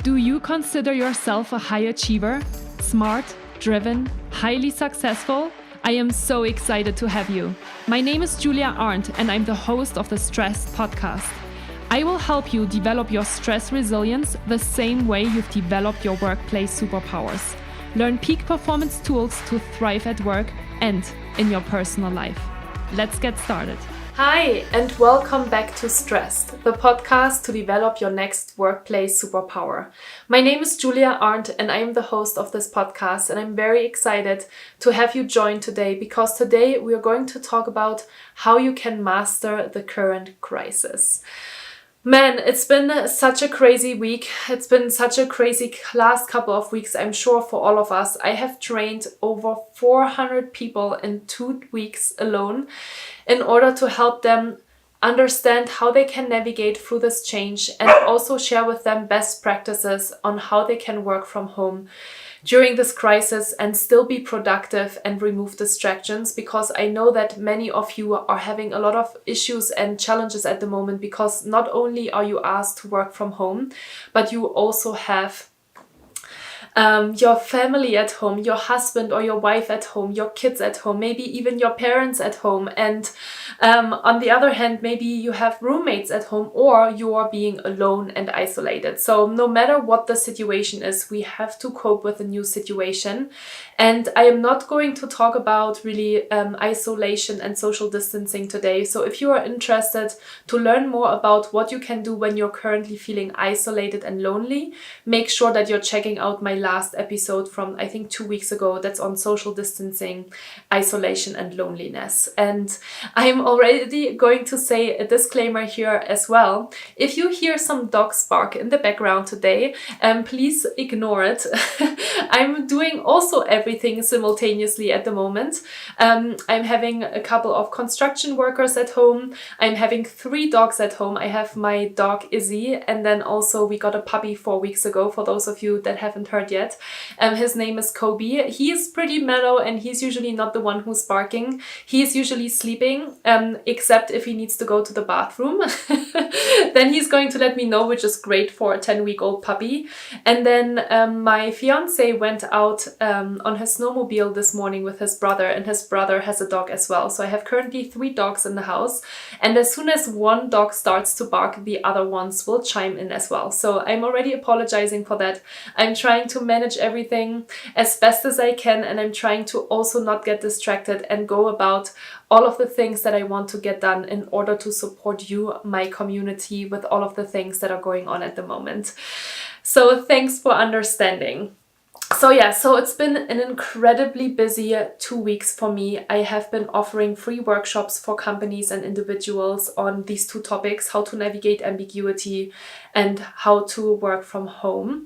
Do you consider yourself a high achiever? Smart, driven, highly successful? I am so excited to have you. My name is Julia Arndt and I'm the host of the Stress Podcast. I will help you develop your stress resilience the same way you've developed your workplace superpowers. Learn peak performance tools to thrive at work and in your personal life. Let's get started. Hi, and welcome back to Stressed, the podcast to develop your next workplace superpower. My name is Julia Arndt, and I am the host of this podcast, and I'm very excited to have you join today because today we are going to talk about how you can master the current crisis. Man, it's been such a crazy week. It's been such a crazy last couple of weeks, I'm sure, for all of us. I have trained over 400 people in 2 weeks alone in order to help them understand how they can navigate through this change and also share with them best practices on how they can work from home during this crisis and still be productive and remove distractions, because I know that many of you are having a lot of issues and challenges at the moment because not only are you asked to work from home, but you also have your family at home, your husband or your wife at home, your kids at home, maybe even your parents at home. And on the other hand, maybe you have roommates at home or you are being alone and isolated. So no matter what the situation is, we have to cope with a new situation. And I am not going to talk about really isolation and social distancing today. So if you are interested to learn more about what you can do when you're currently feeling isolated and lonely, make sure that you're checking out my last episode from I think 2 weeks ago that's on social distancing, isolation and loneliness. And I'm already going to say a disclaimer here as well. If you hear some dogs bark in the background today, please ignore it. I'm doing also everything simultaneously at the moment. I'm having a couple of construction workers at home. I'm having 3 dogs at home. I have my dog Izzy, and then also we got a puppy 4 weeks ago, for those of you that haven't heard yet. His name is Kobe. He is pretty mellow and he's usually not the one who's barking. He is usually sleeping, except if he needs to go to the bathroom. Then he's going to let me know, which is great for a 10-week-old puppy. And then my fiance went out on his snowmobile this morning with his brother, and his brother has a dog as well. So I have currently 3 dogs in the house, and as soon as one dog starts to bark, the other ones will chime in as well. So I'm already apologizing for that. I'm trying to manage everything as best as I can, and I'm trying to also not get distracted and go about all of the things that I want to get done in order to support you, my community, with all of the things that are going on at the moment. So thanks for understanding. So it's been an incredibly busy 2 weeks for me. I have been offering free workshops for companies and individuals on these 2 topics, how to navigate ambiguity and how to work from home.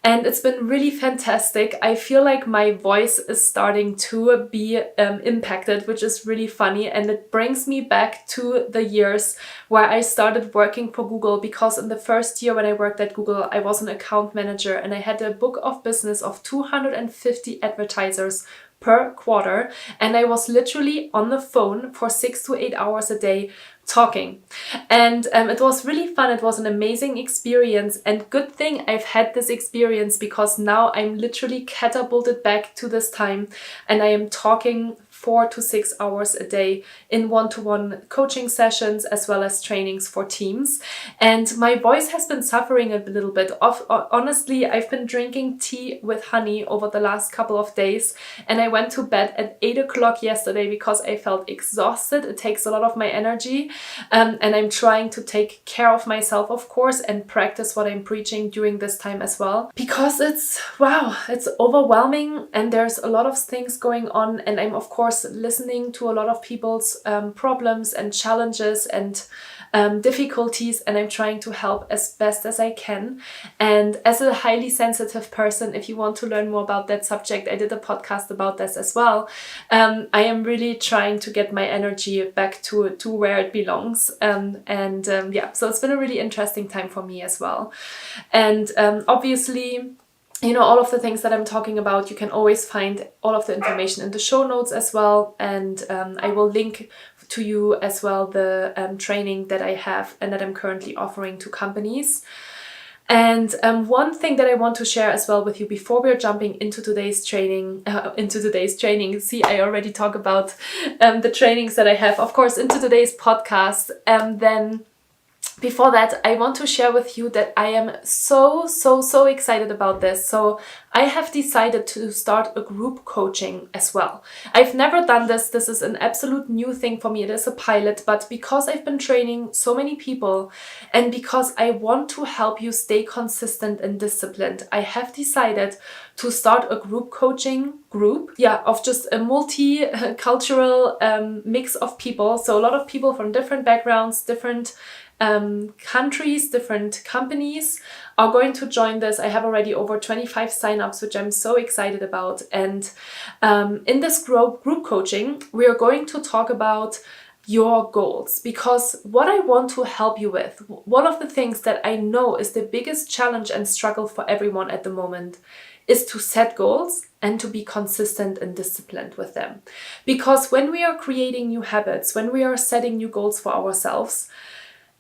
And it's been really fantastic. I feel like my voice is starting to be impacted, which is really funny. And it brings me back to the years where I started working for Google, because in the first year when I worked at Google, I was an account manager and I had a book of business of 250 advertisers per quarter, and I was literally on the phone for 6 to 8 hours a day talking. And it was really fun. It was an amazing experience, and good thing I've had this experience, because now I'm literally catapulted back to this time and I am talking 4 to 6 hours a day in one-to-one coaching sessions as well as trainings for teams. And my voice has been suffering a little bit. Honestly, I've been drinking tea with honey over the last couple of days, and I went to bed at 8 o'clock yesterday because I felt exhausted. It takes a lot of my energy, and I'm trying to take care of myself, of course, and practice what I'm preaching during this time as well, because it's overwhelming and there's a lot of things going on, and I'm of course listening to a lot of people's problems and challenges and difficulties, and I'm trying to help as best as I can. And as a highly sensitive person, if you want to learn more about that subject, I did a podcast about this as well. I am really trying to get my energy back to where it belongs. So it's been a really interesting time for me as well. And obviously, you know, all of the things that I'm talking about, you can always find all of the information in the show notes as well. And I will link to you as well the training that I have and that I'm currently offering to companies. And one thing that I want to share as well with you before we're jumping into today's training, see, I already talk about the trainings that I have, of course, into today's podcast, then before that, I want to share with you that I am so excited about this. So I have decided to start a group coaching as well. I've never done this. This is an absolute new thing for me. It is a pilot, but because I've been training so many people and because I want to help you stay consistent and disciplined, I have decided to start a group coaching group, of just a multicultural mix of people. So a lot of people from different backgrounds, different countries, different companies are going to join this. I have already over 25 signups, which I'm so excited about. And in this group coaching, we are going to talk about your goals, because what I want to help you with, one of the things that I know is the biggest challenge and struggle for everyone at the moment, is to set goals and to be consistent and disciplined with them. Because when we are creating new habits, when we are setting new goals for ourselves,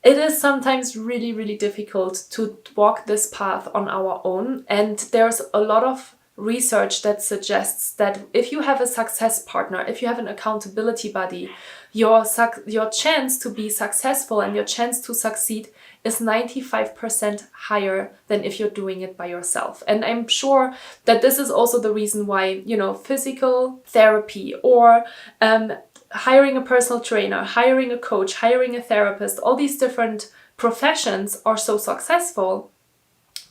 it is sometimes really difficult to walk this path on our own. And there's a lot of research that suggests that if you have a success partner, if you have an accountability buddy, your chance to be successful and your chance to succeed is 95% higher than if you're doing it by yourself. And I'm sure that this is also the reason why, physical therapy or hiring a personal trainer, hiring a coach, hiring a therapist, all these different professions are so successful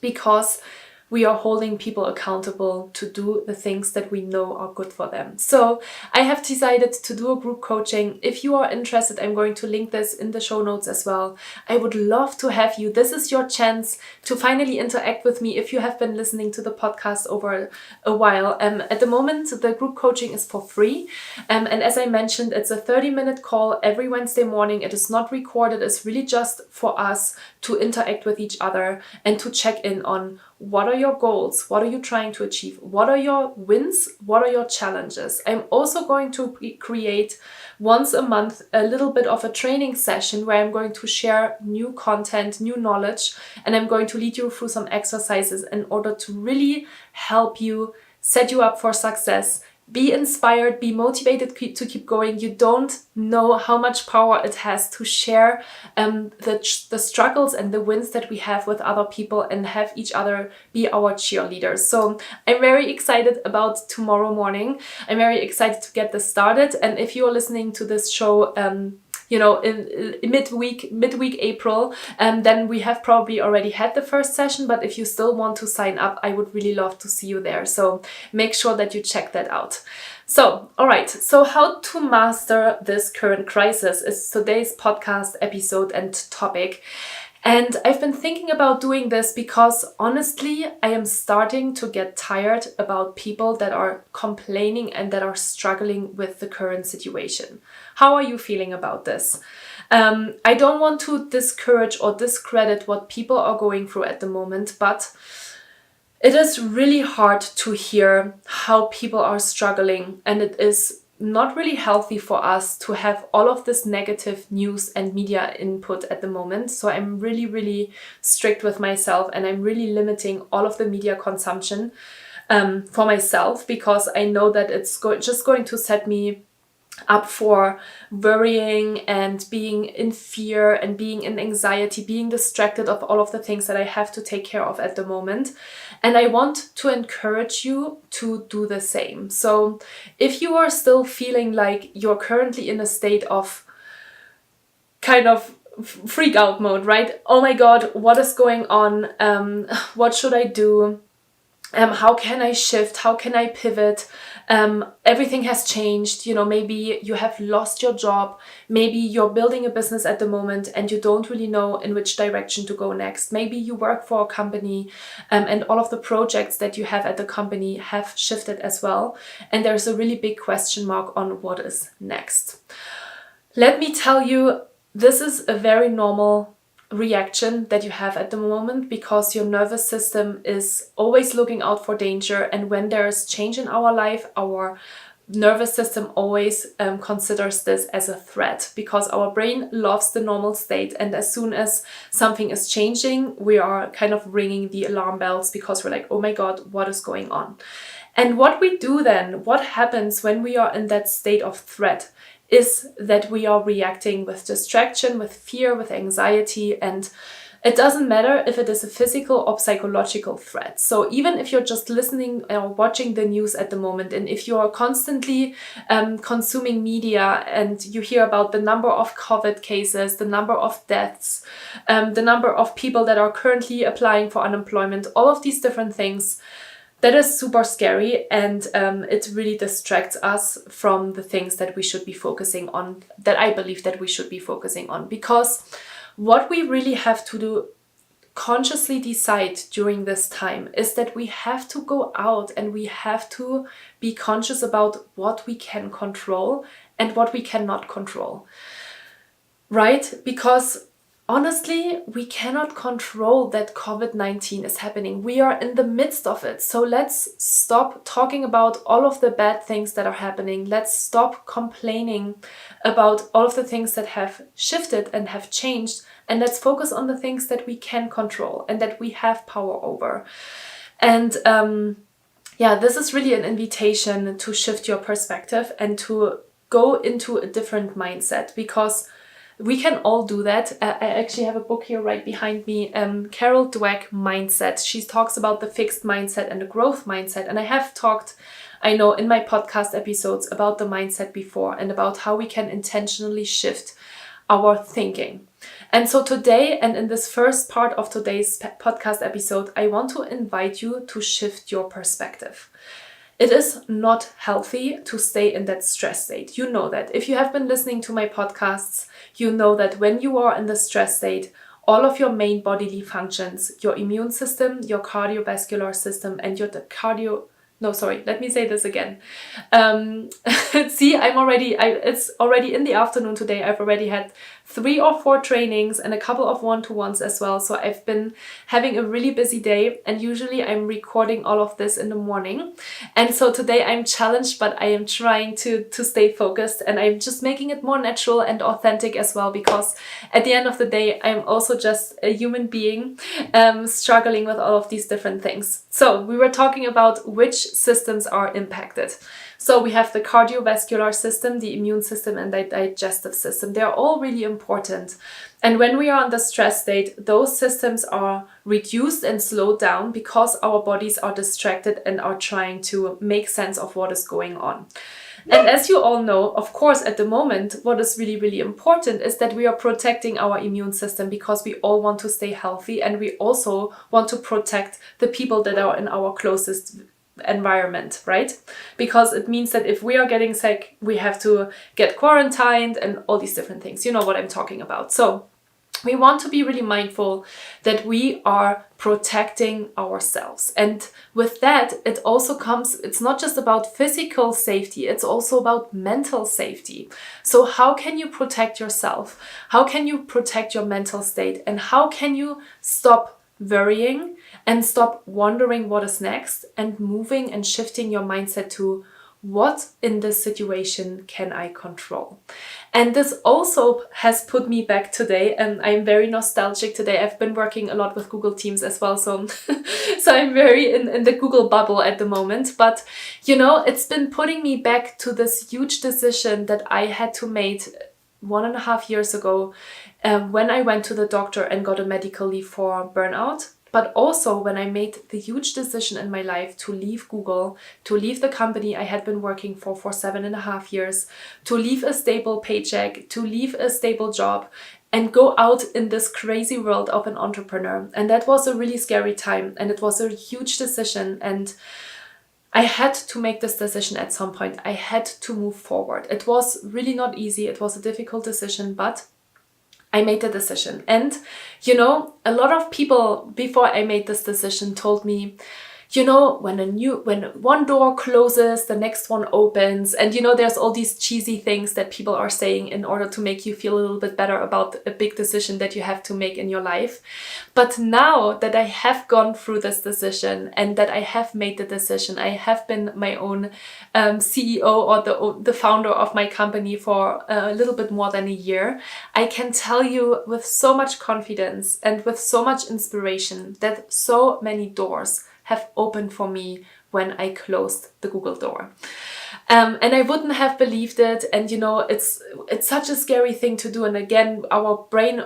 because we are holding people accountable to do the things that we know are good for them. So I have decided to do a group coaching. If you are interested, I'm going to link this in the show notes as well. I would love to have you. This is your chance to finally interact with me if you have been listening to the podcast over a while. At the moment, the group coaching is for free. And as I mentioned, it's a 30-minute call every Wednesday morning. It is not recorded. It's really just for us to interact with each other and to check in on what are your goals? What are you trying to achieve? What are your wins? What are your challenges? I'm also going to create once a month a little bit of a training session where I'm going to share new content, new knowledge, and I'm going to lead you through some exercises in order to really help you, set you up for success. Be inspired, be motivated to keep going. You don't know how much power it has to share the struggles and the wins that we have with other people and have each other be our cheerleaders. So I'm very excited about tomorrow morning. I'm very excited to get this started. And if you are listening to this show, in midweek April, then we have probably already had the first session. But if you still want to sign up, I would really love to see you there. So make sure that you check that out. So, all right. So how to master this current crisis is today's podcast episode and topic. And I've been thinking about doing this because honestly, I am starting to get tired about people that are complaining and that are struggling with the current situation. How are you feeling about this? I don't want to discourage or discredit what people are going through at the moment, but it is really hard to hear how people are struggling, and it is not really healthy for us to have all of this negative news and media input at the moment. So I'm really strict with myself, and I'm really limiting all of the media consumption for myself, because I know that it's just going to set me up for worrying and being in fear and being in anxiety, being distracted of all of the things that I have to take care of at the moment. And I want to encourage you to do the same. So if you are still feeling like you're currently in a state of kind of freak out mode, right? Oh my God, what is going on? What should I do? How can I shift? How can I pivot? Everything has changed. Maybe you have lost your job. Maybe you're building a business at the moment and you don't really know in which direction to go next. Maybe you work for a company and all of the projects that you have at the company have shifted as well. And there's a really big question mark on what is next. Let me tell you, this is a very normal reaction that you have at the moment, because your nervous system is always looking out for danger. And when there is change in our life, our nervous system always considers this as a threat, because our brain loves the normal state, and as soon as something is changing, we are kind of ringing the alarm bells, because we're like, oh my god, what is going on? And what we do then, what happens when we are in that state of threat, is that we are reacting with distraction, with fear, with anxiety, and it doesn't matter if it is a physical or psychological threat. So even if you're just listening or watching the news at the moment, and if you are constantly consuming media and you hear about the number of COVID cases, the number of deaths, the number of people that are currently applying for unemployment, all of these different things, that is super scary, and it really distracts us from the things that we should be focusing on, that I believe that we should be focusing on. Because what we really have to do, consciously decide during this time, is that we have to go out and we have to be conscious about what we can control and what we cannot control, right? Because honestly, we cannot control that COVID-19 is happening. We are in the midst of it. So let's stop talking about all of the bad things that are happening. Let's stop complaining about all of the things that have shifted and have changed. And let's focus on the things that we can control and that we have power over. And this is really an invitation to shift your perspective and to go into a different mindset, because we can all do that. I actually have a book here right behind me, Carol Dweck, Mindset. She talks about the fixed mindset and the growth mindset. And I have talked, I know, in my podcast episodes about the mindset before, and about how we can intentionally shift our thinking. And so today, and in this first part of today's podcast episode, I want to invite you to shift your perspective. It is not healthy to stay in that stress state. You know that. If you have been listening to my podcasts, you know that when you are in the stress state, all of your main bodily functions, your immune system, your cardiovascular system, and let me say this again. See, it's already in the afternoon today. I've already had 3 or 4 trainings and a couple of one-to-ones as well. So I've been having a really busy day, and usually I'm recording all of this in the morning. And so today I'm challenged, but I am trying to stay focused, and I'm just making it more natural and authentic as well, because at the end of the day, I'm also just a human being struggling with all of these different things. So we were talking about which systems are impacted. So we have the cardiovascular system, the immune system, and the digestive system. They're all really important. And when we are in the stress state, those systems are reduced and slowed down, because our bodies are distracted and are trying to make sense of what is going on. And as you all know, of course, at the moment, what is really, really important is that we are protecting our immune system, because we all want to stay healthy, and we also want to protect the people that are in our closest environment, right? Because it means that if we are getting sick, we have to get quarantined and all these different things. You know what I'm talking about. So we want to be really mindful that we are protecting ourselves. And with that, it also comes, it's not just about physical safety, it's also about mental safety. So how can you protect yourself? How can you protect your mental state? And how can you stop worrying and stop wondering what is next, and moving and shifting your mindset to what in this situation can I control? And this also has put me back today, and I'm very nostalgic today. I've been working a lot with Google Teams as well, so I'm very in the Google bubble at the moment. But you know, it's been putting me back to this huge decision that I had to make 1.5 years ago, when I went to the doctor and got a medical leave for burnout. But also when I made the huge decision in my life to leave Google, to leave the company I had been working for 7.5 years, to leave a stable paycheck, to leave a stable job, and go out in this crazy world of an entrepreneur. And that was a really scary time, and it was a huge decision, and I had to make this decision at some point. I had to move forward. It was really not easy. It was a difficult decision, but I made the decision. And, you know, a lot of people before I made this decision told me, when one door closes, the next one opens, and there's all these cheesy things that people are saying in order to make you feel a little bit better about a big decision that you have to make in your life. But now that I have gone through this decision and that I have made the decision, I have been my own CEO or the founder of my company for a little bit more than a year, I can tell you with so much confidence and with so much inspiration that so many doors have opened for me when I closed the Google door. And I wouldn't have believed it. And it's such a scary thing to do. And again, our brain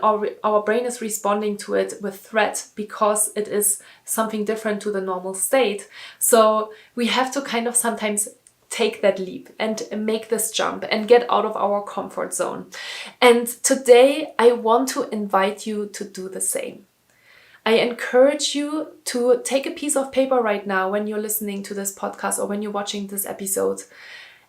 is responding to it with threat because it is something different to the normal state. So we have to kind of sometimes take that leap and make this jump and get out of our comfort zone. And today I want to invite you to do the same. I encourage you to take a piece of paper right now when you're listening to this podcast or when you're watching this episode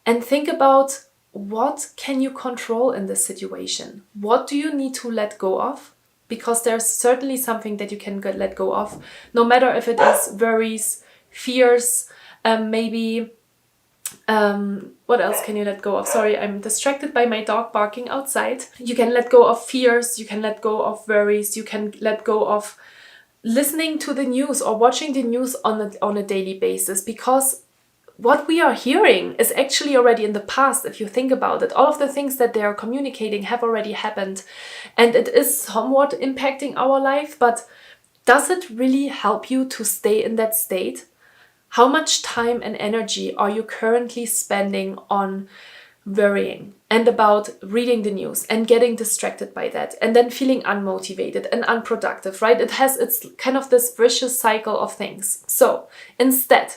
and think about, what can you control in this situation? What do you need to let go of? Because there's certainly something that you can let go of, no matter if it is worries, fears, maybe... what else can you let go of? Sorry, I'm distracted by my dog barking outside. You can let go of fears, you can let go of worries, you can let go of listening to the news or watching the news on a daily basis, because what we are hearing is actually already in the past. If you think about it, all of the things that they are communicating have already happened, and it is somewhat impacting our life. But does it really help you to stay in that state? How much time and energy are you currently spending on worrying and about reading the news and getting distracted by that and then feeling unmotivated and unproductive, right? It's kind of this vicious cycle of things. So instead,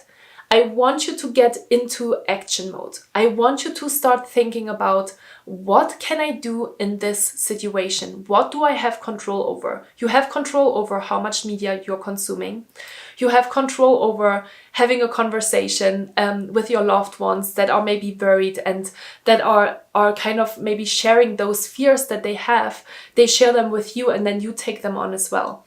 I want you to get into action mode. I want you to start thinking about, what can I do in this situation? What do I have control over? You have control over how much media you're consuming. You have control over having a conversation with your loved ones that are maybe worried and that are kind of maybe sharing those fears that they have. They share them with you and then you take them on as well.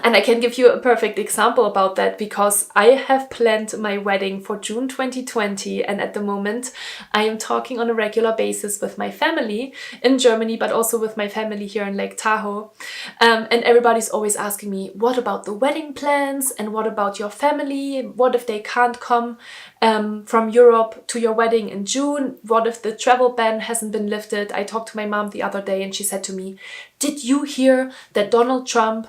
And I can give you a perfect example about that, because I have planned my wedding for June 2020, and at the moment I am talking on a regular basis with my family in Germany, but also with my family here in Lake Tahoe. And everybody's always asking me, what about the wedding plans? And what about your family? What if they can't come from Europe to your wedding in June? What if the travel ban hasn't been lifted? I talked to my mom the other day and she said to me, did you hear that Donald Trump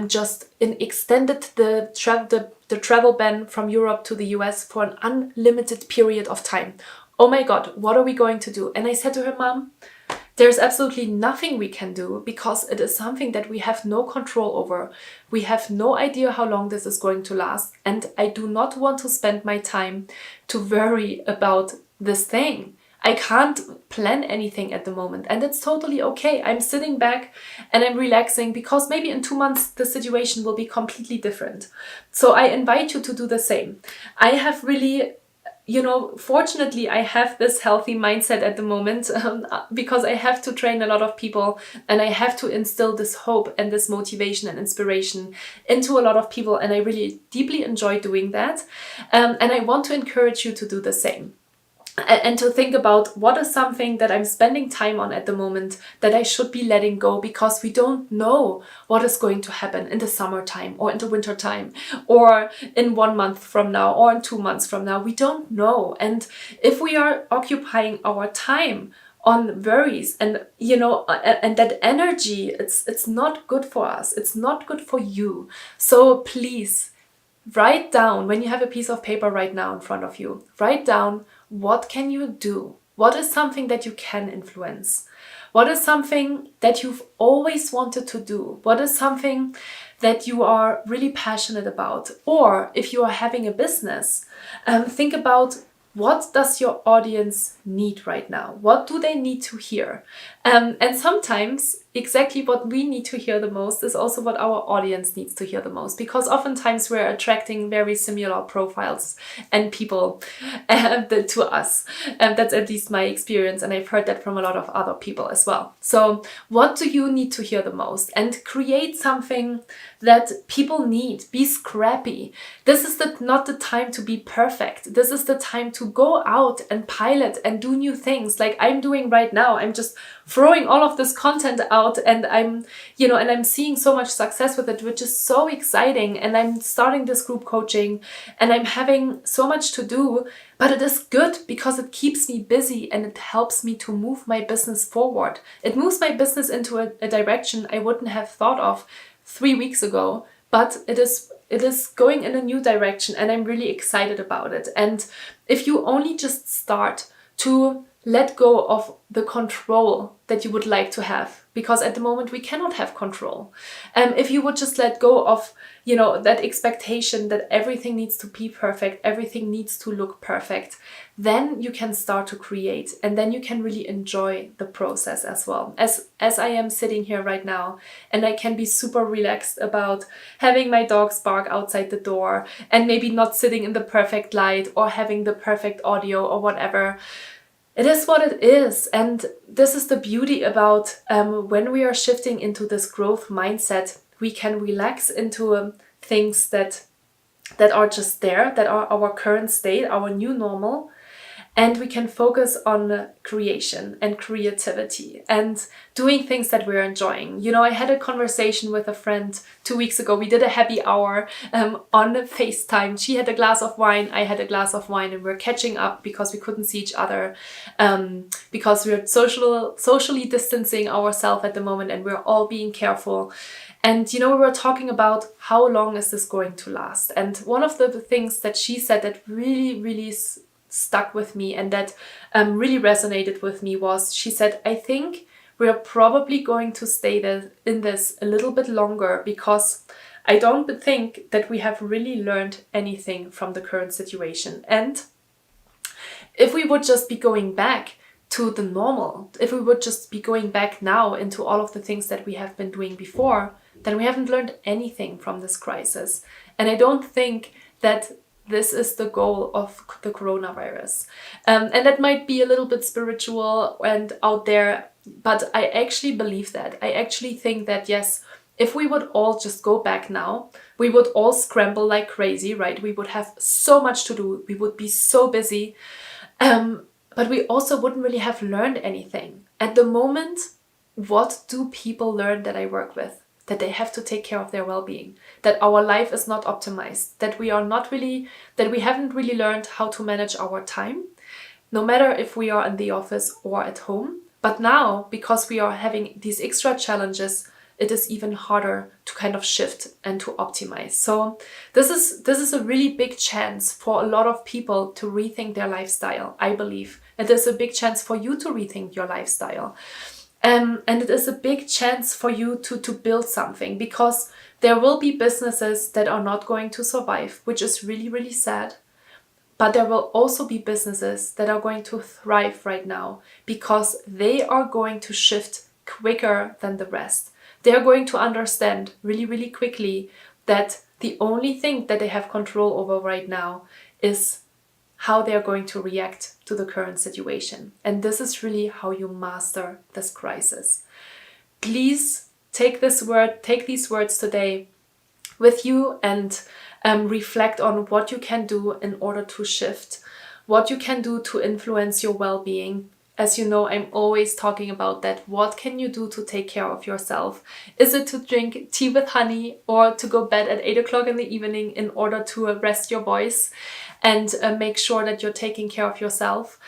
just extended the travel ban from Europe to the US for an unlimited period of time? Oh my God, what are we going to do? And I said to her, Mom, there's absolutely nothing we can do, because it is something that we have no control over. We have no idea how long this is going to last. And I do not want to spend my time to worry about this thing. I can't plan anything at the moment, and it's totally okay. I'm sitting back and I'm relaxing, because maybe in 2 months the situation will be completely different. So I invite you to do the same. I have really, fortunately I have this healthy mindset at the moment because I have to train a lot of people and I have to instill this hope and this motivation and inspiration into a lot of people, and I really deeply enjoy doing that. And I want to encourage you to do the same. And to think about, what is something that I'm spending time on at the moment that I should be letting go, because we don't know what is going to happen in the summertime or in the wintertime or in 1 month from now or in 2 months from now. We don't know. And if we are occupying our time on worries and and that energy, it's not good for us. It's not good for you. So please write down, when you have a piece of paper right now in front of you, write down, what can you do? What is something that you can influence? What is something that you've always wanted to do? What is something that you are really passionate about? Or if you are having a business, think about, what does your audience need right now? What do they need to hear? And sometimes exactly what we need to hear the most is also what our audience needs to hear the most, because oftentimes we're attracting very similar profiles and people to us. That's at least my experience, and I've heard that from a lot of other people as well. So what do you need to hear the most? And create something that people need. Be scrappy. This is not the time to be perfect. This is the time to go out and pilot and do new things like I'm doing right now. I'm just throwing all of this content out, and I'm seeing so much success with it, which is so exciting. And I'm starting this group coaching, and I'm having so much to do, but it is good because it keeps me busy and it helps me to move my business forward. It moves my business into a direction I wouldn't have thought of 3 weeks ago, but it is going in a new direction, and I'm really excited about it. And if you only just start to let go of the control that you would like to have, because at the moment we cannot have control. If you would just let go of, that expectation that everything needs to be perfect, everything needs to look perfect, then you can start to create, and then you can really enjoy the process as well. As I am sitting here right now, and I can be super relaxed about having my dogs bark outside the door, and maybe not sitting in the perfect light or having the perfect audio or whatever. It is what it is, and this is the beauty about when we are shifting into this growth mindset, we can relax into things that are just there, that are our current state, our new normal, and we can focus on creation and creativity and doing things that we're enjoying. I had a conversation with a friend 2 weeks ago. We did a happy hour on FaceTime. She had a glass of wine, I had a glass of wine, and we're catching up because we couldn't see each other, because we're socially distancing ourselves at the moment, and we're all being careful. And we were talking about how long is this going to last. And one of the things that she said that really, really stuck with me and that really resonated with me was, she said, I think we're probably going to stay in this a little bit longer, because I don't think that we have really learned anything from the current situation. And if we would just be going back to the normal, if we would just be going back now into all of the things that we have been doing before, then we haven't learned anything from this crisis. And I don't think that this is the goal of the coronavirus. And that might be a little bit spiritual and out there, but I actually believe that. I actually think that, yes, if we would all just go back now, we would all scramble like crazy, right? We would have so much to do. We would be so busy. But we also wouldn't really have learned anything. At the moment, what do people learn that I work with? That they have to take care of their well-being, that our life is not optimized, that we haven't really learned how to manage our time, no matter if we are in the office or at home. But now, because we are having these extra challenges, it is even harder to kind of shift and to optimize. So this is a really big chance for a lot of people to rethink their lifestyle. I believe it is a big chance for you to rethink your lifestyle. And it is a big chance for you to build something, because there will be businesses that are not going to survive, which is really, really sad. But there will also be businesses that are going to thrive right now, because they are going to shift quicker than the rest. They are going to understand really, really quickly that the only thing that they have control over right now is how they're going to react to the current situation. And this is really how you master this crisis. Please take these words today with you and reflect on what you can do in order to shift, what you can do to influence your well-being. As you know, I'm always talking about that. What can you do to take care of yourself? Is it to drink tea with honey, or to go bed at 8 o'clock in the evening in order to rest your voice and make sure that you're taking care of yourself?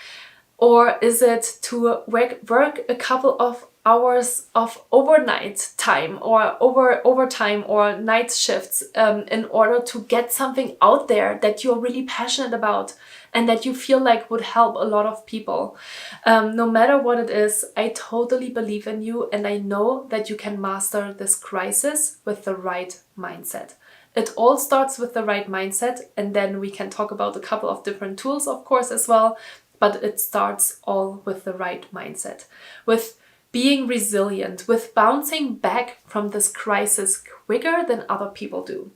Or is it to work a couple of hours of overnight time or overtime or night shifts in order to get something out there that you're really passionate about and that you feel like would help a lot of people? No matter what it is, I totally believe in you, and I know that you can master this crisis with the right mindset. It all starts with the right mindset, and then we can talk about a couple of different tools, of course, as well, but it starts all with the right mindset, with being resilient, with bouncing back from this crisis quicker than other people do.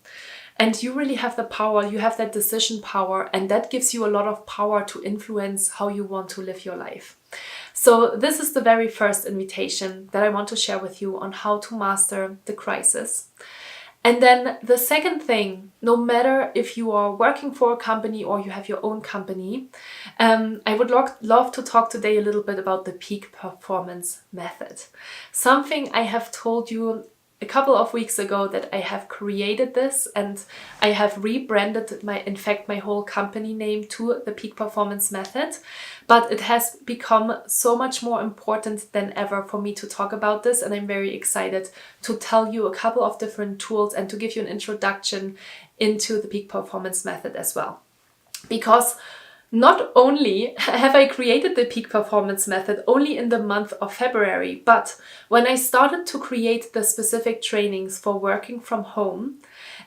And you really have the power, you have that decision power, and that gives you a lot of power to influence how you want to live your life. So this is the very first invitation that I want to share with you on how to master the crisis. And then the second thing, no matter if you are working for a company or you have your own company, I would love to talk today a little bit about the peak performance method. Something I have told you a couple of weeks ago that I have created this, and I have rebranded my whole company name to the Peak Performance Method. But it has become so much more important than ever for me to talk about this, and I'm very excited to tell you a couple of different tools and to give you an introduction into the Peak Performance Method as well. Because not only have I created the Peak Performance Method only in the month of February, but when I started to create the specific trainings for working from home,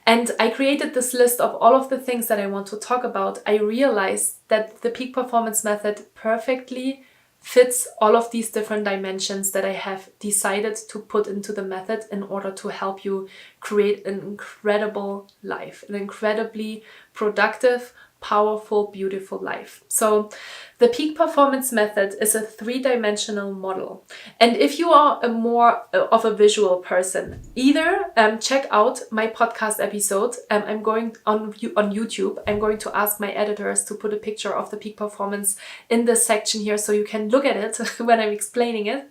and I created this list of all of the things that I want to talk about, I realized that the Peak Performance Method perfectly fits all of these different dimensions that I have decided to put into the method in order to help you create an incredible life, an incredibly productive, powerful, beautiful life. So the Peak Performance Method is a 3-dimensional model. And if you are a more of a visual person, either check out my podcast episode. I'm going on YouTube. I'm going to ask my editors to put a picture of the Peak Performance in this section here so you can look at it when I'm explaining it.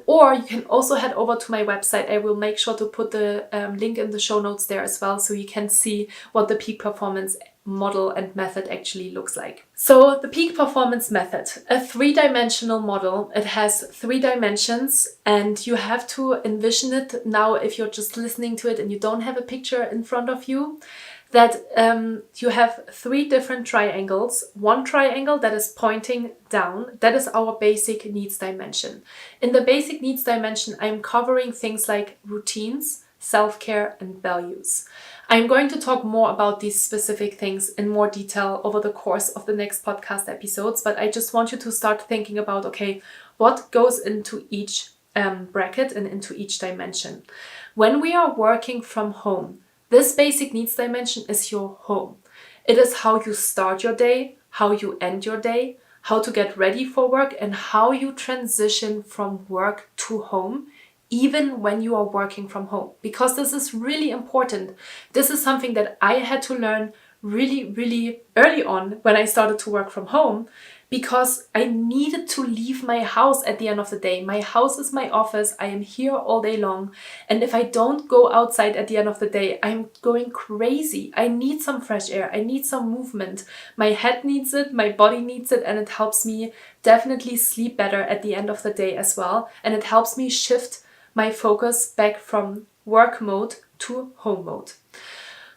Or you can also head over to my website. I will make sure to put the link in the show notes there as well so you can see what the Peak Performance model and method actually looks like. So the Peak Performance Method, a 3-dimensional model. It has 3 dimensions, and you have to envision it now if you're just listening to it and you don't have a picture in front of you, that you have 3 different triangles. One triangle that is pointing down, that is our basic needs dimension. In the basic needs dimension, I'm covering things like routines, self-care, and values. I'm going to talk more about these specific things in more detail over the course of the next podcast episodes, but I just want you to start thinking about, okay, what goes into each bracket and into each dimension. When we are working from home, this basic needs dimension is your home. It is how you start your day, how you end your day, how to get ready for work, and how you transition from work to home, even when you are working from home, because this is really important. This is something that I had to learn really, really early on when I started to work from home, because I needed to leave my house at the end of the day. My house is my office. I am here all day long. And if I don't go outside at the end of the day, I'm going crazy. I need some fresh air. I need some movement. My head needs it. My body needs it. And it helps me definitely sleep better at the end of the day as well. And it helps me shift my focus back from work mode to home mode.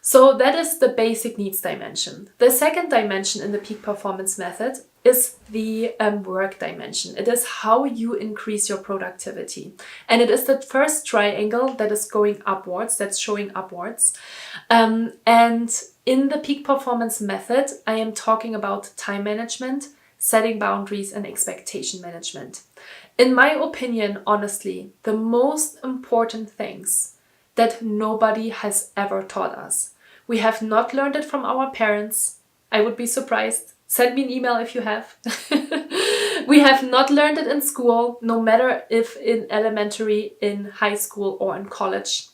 So that is the basic needs dimension. The second dimension in the Peak Performance Method is the work dimension. It is how you increase your productivity. And it is the first triangle that is going upwards, that's showing upwards. And in the Peak Performance Method, I am talking about time management, setting boundaries, and expectation management. In my opinion, honestly, the most important things that nobody has ever taught us. We have not learned it from our parents. I would be surprised. Send me an email if you have. We have not learned it in school, no matter if in elementary, in high school, or in college.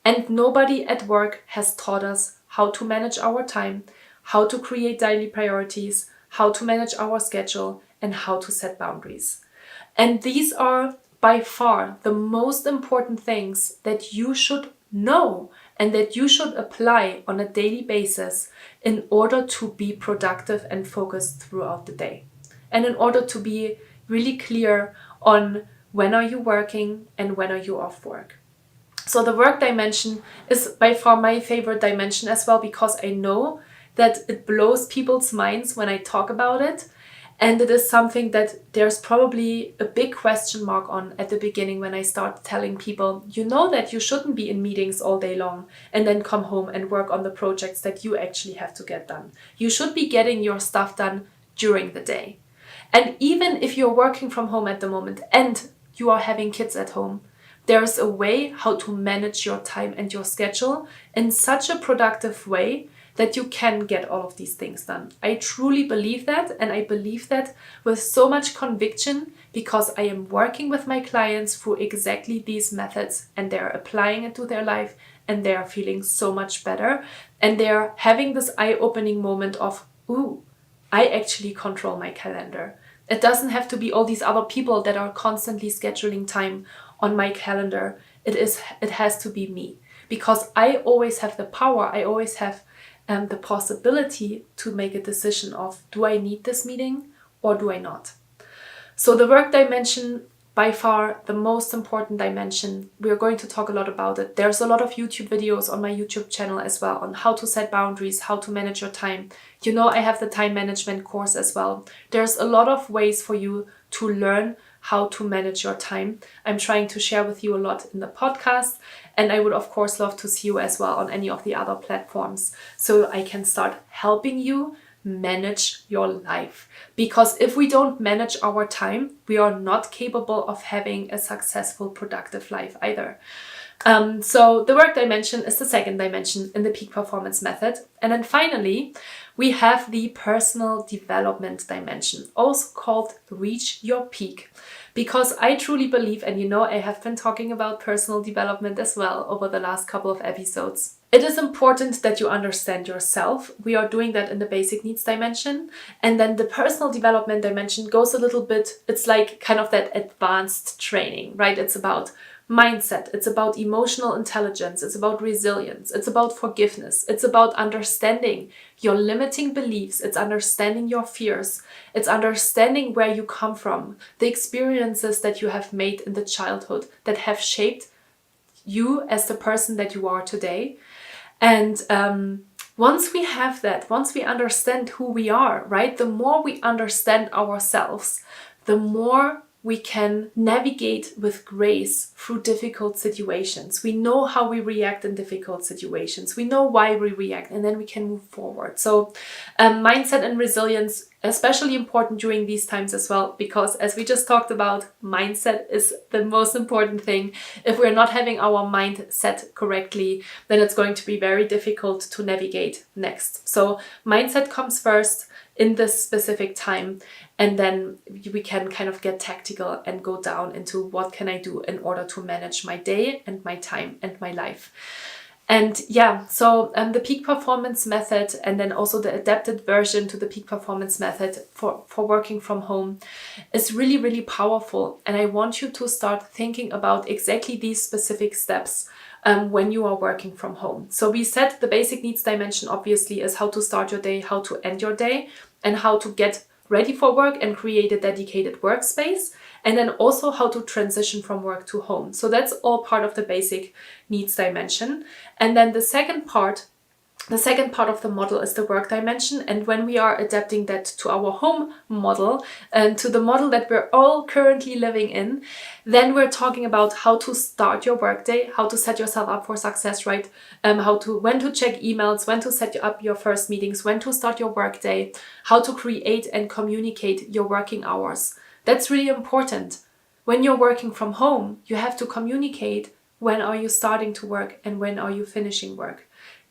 And nobody at work has taught us how to manage our time, how to create daily priorities, how to manage our schedule, and how to set boundaries. And these are by far the most important things that you should know and that you should apply on a daily basis in order to be productive and focused throughout the day. And in order to be really clear on when are you working and when are you off work. So the work dimension is by far my favorite dimension as well, because I know that it blows people's minds when I talk about it. And it is something that there's probably a big question mark on at the beginning when I start telling people, you know that you shouldn't be in meetings all day long and then come home and work on the projects that you actually have to get done. You should be getting your stuff done during the day. And even if you're working from home at the moment and you are having kids at home. There's a way how to manage your time and your schedule in such a productive way that you can get all of these things done. I truly believe that, and I believe that with so much conviction because I am working with my clients through exactly these methods and they're applying it to their life and they are feeling so much better and they're having this eye-opening moment of, ooh, I actually control my calendar. It doesn't have to be all these other people that are constantly scheduling time on my calendar. It has to be me, because I always have the power. I always have the possibility to make a decision of, do I need this meeting or do I not? So the work dimension, by far the most important dimension. We are going to talk a lot about it. There's a lot of YouTube videos on my YouTube channel as well on how to set boundaries, how to manage your time. You know, I have the time management course as well. There's a lot of ways for you to learn how to manage your time. I'm trying to share with you a lot in the podcast, and I would of course love to see you as well on any of the other platforms so I can start helping you manage your life. Because if we don't manage our time, we are not capable of having a successful, productive life either. So the work dimension is the second dimension in the peak performance method. And then finally, we have the personal development dimension, also called reach your peak. Because I truly believe, and you know, I have been talking about personal development as well over the last couple of episodes. It is important that you understand yourself. We are doing that in the basic needs dimension. And then the personal development dimension goes a little bit, it's like kind of that advanced training, right? It's about mindset, it's about emotional intelligence, it's about resilience, it's about forgiveness, it's about understanding your limiting beliefs, it's understanding your fears, it's understanding where you come from, the experiences that you have made in the childhood that have shaped you as the person that you are today. And once we have that, once we understand who we are, right, the more we understand ourselves, the more we can navigate with grace through difficult situations. We know how we react in difficult situations. We know why we react, and then we can move forward. So mindset and resilience, especially important during these times as well, because as we just talked about, mindset is the most important thing. If we're not having our mind set correctly, then it's going to be very difficult to navigate next. So mindset comes first in this specific time, and then we can kind of get tactical and go down into what can I do in order to manage my day and my time and my life. And yeah, so the peak performance method, and then also the adapted version to the peak performance method for working from home is really, really powerful. And I want you to start thinking about exactly these specific steps when you are working from home. So we said the basic needs dimension obviously is how to start your day, how to end your day, and how to get ready for work and create a dedicated workspace, and then also how to transition from work to home. So that's all part of the basic needs dimension. And then the second part of the model is the work dimension. And when we are adapting that to our home model and to the model that we're all currently living in, then we're talking about how to start your workday, how to set yourself up for success, right? When to check emails, when to set up your first meetings, when to start your workday, how to create and communicate your working hours. That's really important. When you're working from home, you have to communicate when are you starting to work and when are you finishing work.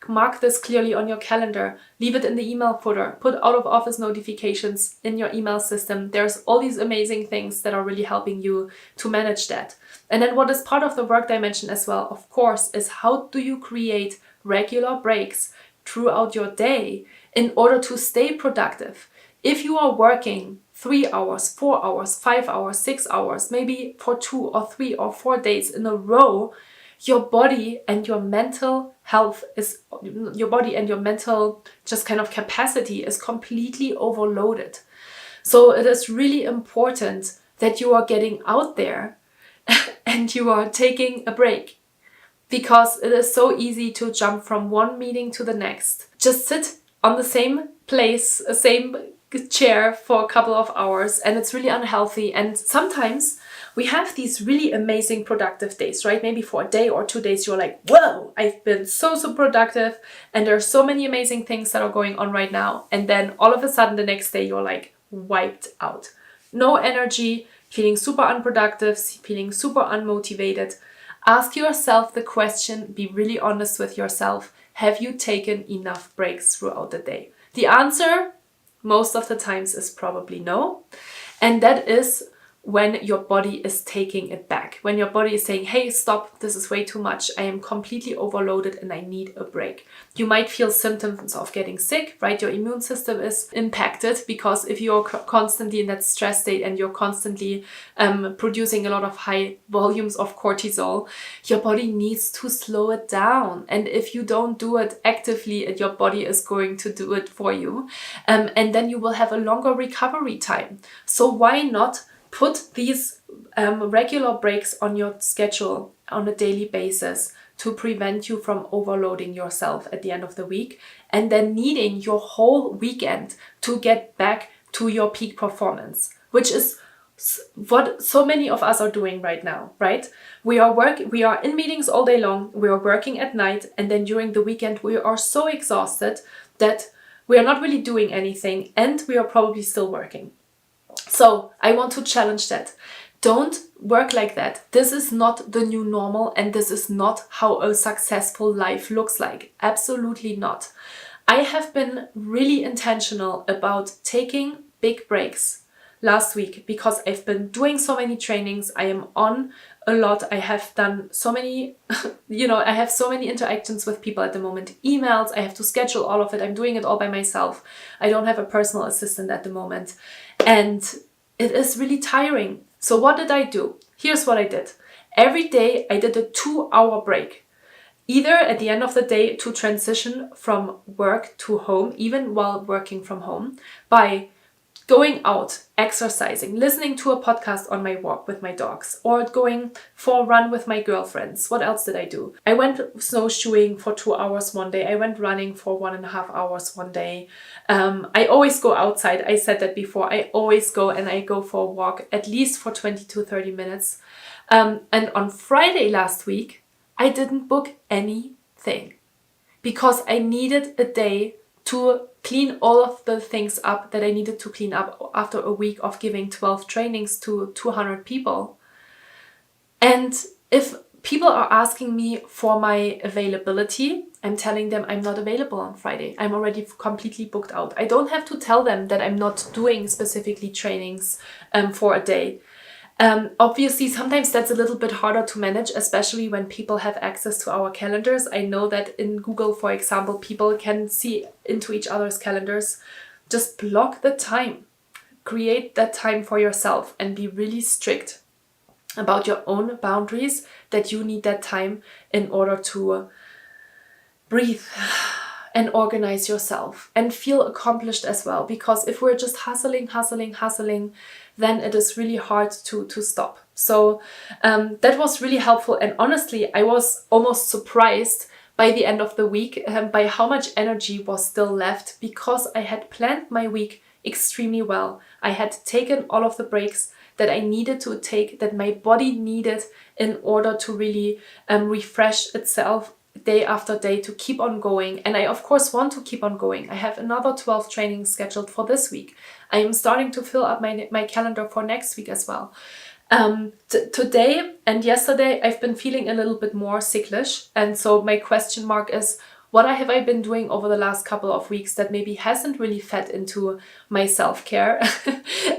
Mark this clearly on your calendar. Leave it in the email footer. Put out of office notifications in your email system. There's all these amazing things that are really helping you to manage that. And then what is part of the work dimension as well, of course, is how do you create regular breaks throughout your day in order to stay productive. If you are working 3 hours, 4 hours, 5 hours, 6 hours, maybe for 2 or 3 or 4 days in a row, your body and your mental health is, your body and your mental just kind of capacity is completely overloaded. So it is really important that you are getting out there and you are taking a break, because it is so easy to jump from one meeting to the next. Just sit on the same place, same chair for a couple of hours, and it's really unhealthy. And sometimes we have these really amazing productive days, right? Maybe for a day or 2 days, you're like, whoa, I've been so productive and there's so many amazing things that are going on right now. And then all of a sudden the next day, you're like wiped out. No energy. feeling super unproductive, feeling super unmotivated, ask yourself the question, be really honest with yourself. Have you taken enough breaks throughout the day? The answer, most of the times, is probably no. And that is when your body is taking it back. When your body is saying, hey, stop, this is way too much. I am completely overloaded and I need a break. You might feel symptoms of getting sick, right? Your immune system is impacted because if you're constantly in that stress state and you're constantly producing a lot of high volumes of cortisol, your body needs to slow it down. And if you don't do it actively, your body is going to do it for you. And then you will have a longer recovery time. So why not put these regular breaks on your schedule on a daily basis to prevent you from overloading yourself at the end of the week and then needing your whole weekend to get back to your peak performance, which is what so many of us are doing right now, right? We are in meetings all day long, we are working at night, and then during the weekend we are so exhausted that we are not really doing anything and we are probably still working. So I want to challenge that. Don't work like that. This is not the new normal and this is not how a successful life looks like. Absolutely not. I have been really intentional about taking big breaks last week because I've been doing so many trainings. I am on a lot. I have done so many, I have so many interactions with people at the moment. Emails, I have to schedule all of it. I'm doing it all by myself. I don't have a personal assistant at the moment. And it is really tiring. So what did I do? Here's what I did. Every day I did a 2-hour break. Either at the end of the day to transition from work to home, even while working from home, by going out, exercising, listening to a podcast on my walk with my dogs, or going for a run with my girlfriends. What else did I do? I went snowshoeing for 2 hours one day. I went running for 1.5 hours one day. I always go outside. I said that before. I always go and I go for a walk at least for 20 to 30 minutes. And on Friday last week, I didn't book anything because I needed a day to clean all of the things up that I needed to clean up after a week of giving 12 trainings to 200 people. And if people are asking me for my availability, I'm telling them I'm not available on Friday. I'm already completely booked out. I don't have to tell them that I'm not doing specifically trainings for a day. Obviously, sometimes that's a little bit harder to manage, especially when people have access to our calendars. I know that in Google, for example, people can see into each other's calendars. Just block the time. Create that time for yourself and be really strict about your own boundaries, that you need that time in order to breathe and organize yourself and feel accomplished as well. Because if we're just hustling, then it is really hard to stop. So that was really helpful. And honestly, I was almost surprised by the end of the week by how much energy was still left, because I had planned my week extremely well. I had taken all of the breaks that I needed to take, that my body needed in order to really refresh itself day after day, to keep on going. And I of course want to keep on going. I have another 12 trainings scheduled for this week. I am starting to fill up my calendar for next week as well. Today and yesterday I've been feeling a little bit more sicklish, and so my question mark is, what have I been doing over the last couple of weeks that maybe hasn't really fed into my self-care?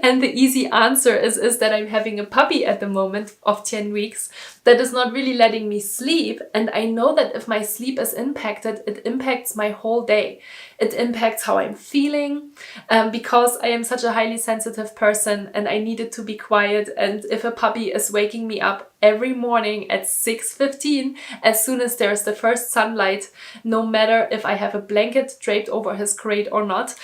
And the easy answer is that I'm having a puppy at the moment of 10 weeks that is not really letting me sleep. And I know that if my sleep is impacted, it impacts my whole day. It impacts how I'm feeling, because I am such a highly sensitive person and I needed to be quiet. And if a puppy is waking me up every morning at 6:15, as soon as there's the first sunlight, no matter if I have a blanket draped over his crate or not,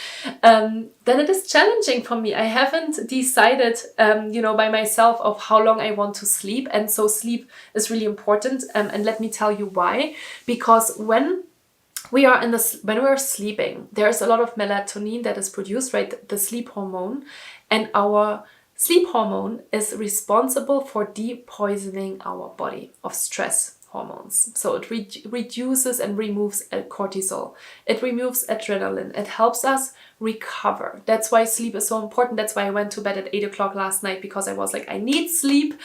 then it is challenging for me. I haven't decided, by myself of how long I want to sleep. And so sleep is really important. And let me tell you why. Because when we're sleeping, there's a lot of melatonin that is produced, right? The sleep hormone. And our sleep hormone is responsible for depoisoning our body of stress hormones. So it reduces and removes cortisol. It removes adrenaline. It helps us recover. That's why sleep is so important. That's why I went to bed at 8 o'clock last night, because I was like, I need sleep.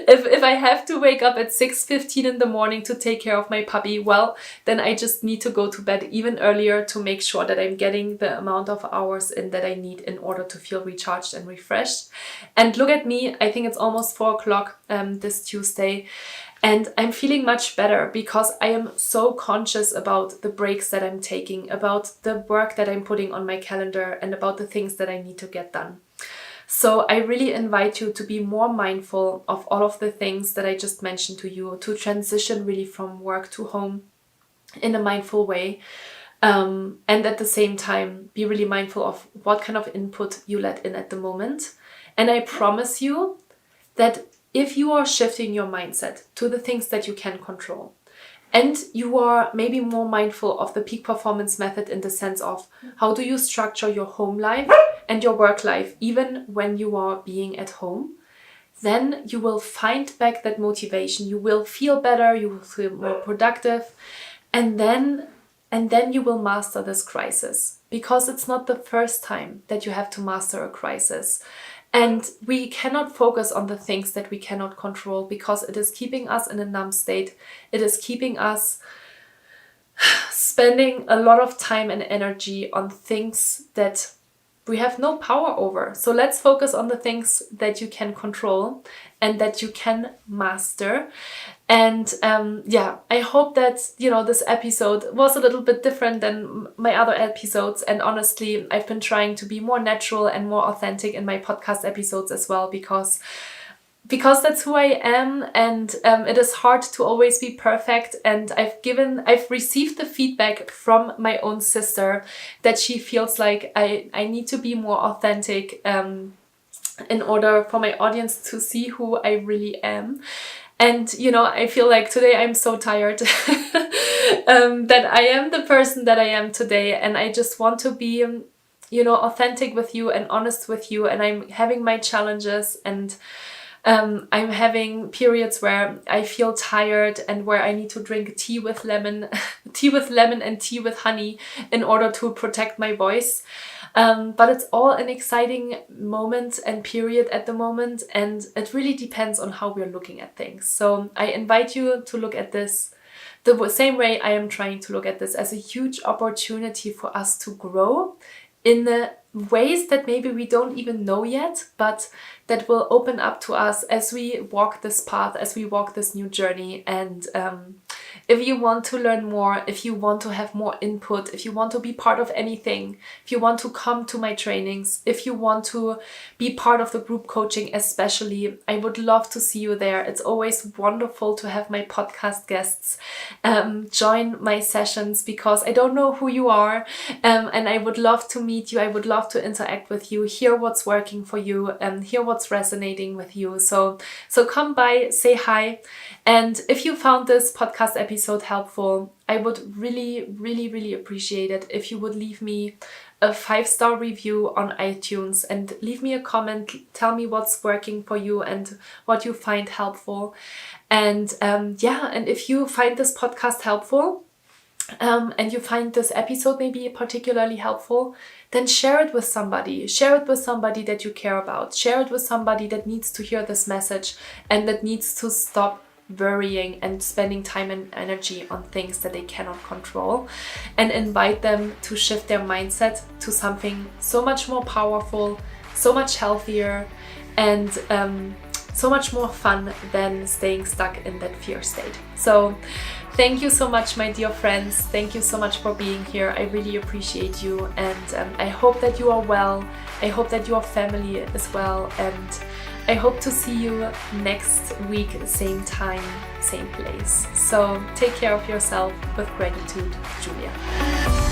If I have to wake up at 6:15 in the morning to take care of my puppy, well, then I just need to go to bed even earlier to make sure that I'm getting the amount of hours in that I need in order to feel recharged and refreshed. And look at me, I think it's almost 4 o'clock this Tuesday. And I'm feeling much better because I am so conscious about the breaks that I'm taking, about the work that I'm putting on my calendar, and about the things that I need to get done. So I really invite you to be more mindful of all of the things that I just mentioned to you, to transition really from work to home in a mindful way. And at the same time, be really mindful of what kind of input you let in at the moment. And I promise you that if you are shifting your mindset to the things that you can control, and you are maybe more mindful of the peak performance method in the sense of how do you structure your home life and your work life, even when you are being at home, then you will find back that motivation. You will feel better, you will feel more productive, and then you will master this crisis, because it's not the first time that you have to master a crisis. And we cannot focus on the things that we cannot control, because it is keeping us in a numb state. It is keeping us spending a lot of time and energy on things that we have no power over. So let's focus on the things that you can control and that you can master. And I hope that, this episode was a little bit different than my other episodes. And honestly, I've been trying to be more natural and more authentic in my podcast episodes as well, because that's who I am, and it is hard to always be perfect. And I've received the feedback from my own sister that she feels like I need to be more authentic in order for my audience to see who I really am. And, I feel like today I'm so tired that I am the person that I am today. And I just want to be, authentic with you and honest with you. And I'm having my challenges, and I'm having periods where I feel tired and where I need to drink tea with lemon and tea with honey in order to protect my voice. But it's all an exciting moment and period at the moment, and it really depends on how we're looking at things. So I invite you to look at this the same way I am trying to look at this, as a huge opportunity for us to grow in the ways that maybe we don't even know yet, but that will open up to us as we walk this path, as we walk this new journey. And if you want to learn more, if you want to have more input, if you want to be part of anything, if you want to come to my trainings, if you want to be part of the group coaching especially, I would love to see you there. It's always wonderful to have my podcast guests join my sessions, because I don't know who you are, and I would love to meet you. I would love to interact with you, hear what's working for you, and hear what's resonating with you. So come by, say hi. And if you found this podcast episode helpful, I would really, really, really appreciate it if you would leave me a 5-star review on iTunes and leave me a comment. Tell me what's working for you and what you find helpful. And and if you find this podcast helpful, and you find this episode maybe particularly helpful, then share it with somebody. Share it with somebody that you care about. Share it with somebody that needs to hear this message and that needs to stop worrying and spending time and energy on things that they cannot control, and invite them to shift their mindset to something so much more powerful, so much healthier, and so much more fun than staying stuck in that fear state. So thank you so much, my dear friends. Thank you so much for being here. I really appreciate you, and I hope that you are well. I hope that your family is well, and I hope to see you next week, same time, same place. So take care of yourself. With gratitude, Julia.